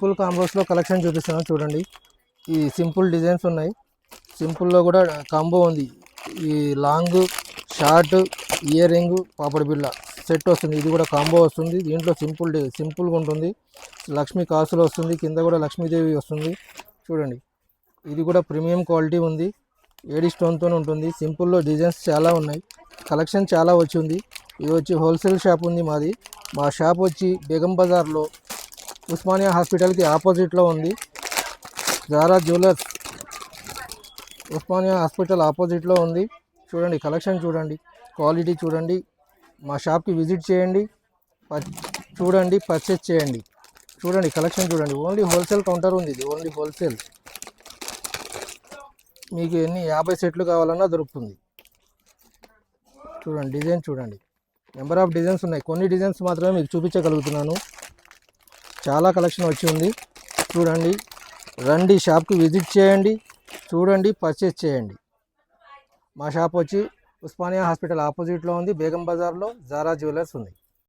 Full కాంబోస్లో collection చూపిస్తున్నాను చూడండి. ఈ సింపుల్ డిజైన్స్ ఉన్నాయి. సింపుల్లో కూడా కాంబో ఉంది. ఈ long short ear ring papdi బిళ్ళ సెట్ వస్తుంది. ఇది కూడా కాంబో వస్తుంది. దీంట్లో సింపుల్గా ఉంటుంది. లక్ష్మీ కాసులు వస్తుంది. కింద కూడా లక్ష్మీదేవి వస్తుంది చూడండి. ఇది కూడా ప్రీమియం క్వాలిటీ ఉంది. ఏడి స్టోన్తో ఉంటుంది. సింపుల్లో డిజైన్స్ చాలా ఉన్నాయి. కలెక్షన్ చాలా వచ్చింది. ఇది వచ్చి హోల్సేల్ షాప్ ఉంది మాది. మా షాప్ వచ్చి బేగం బజార్లో ఉస్మానియా హాస్పిటల్కి ఆపోజిట్లో ఉంది. జారా జ్యువెలర్స్ ఉస్మానియా హాస్పిటల్ ఆపోజిట్లో ఉంది. చూడండి కలెక్షన్ చూడండి, క్వాలిటీ చూడండి. మా షాప్కి విజిట్ చేయండి, చూడండి, పర్చేస్ చేయండి. చూడండి కలెక్షన్ చూడండి. ఓన్లీ హోల్సేల్ కౌంటర్ ఉంది. ఇది ఓన్లీ హోల్సేల్. మీకు ఎన్ని 50 సెట్లు కావాలన్నా దొరుకుతుంది. చూడండి డిజైన్ చూడండి. నెంబర్ ఆఫ్ డిజైన్స్ ఉన్నాయి. కొన్ని డిజైన్స్ మాత్రమే మీకు చూపించగలుగుతున్నాను. చాలా కలెక్షన్ వచ్చి ఉంది. చూడండి, రండి షాప్కి విజిట్ చేయండి, చూడండి, పర్చేస్ చేయండి. మా షాప్ వచ్చి ఉస్మానియా హాస్పిటల్ ఆపోజిట్లో ఉంది. బేగం బజార్లో జారా జ్యువెలర్స్ ఉంది.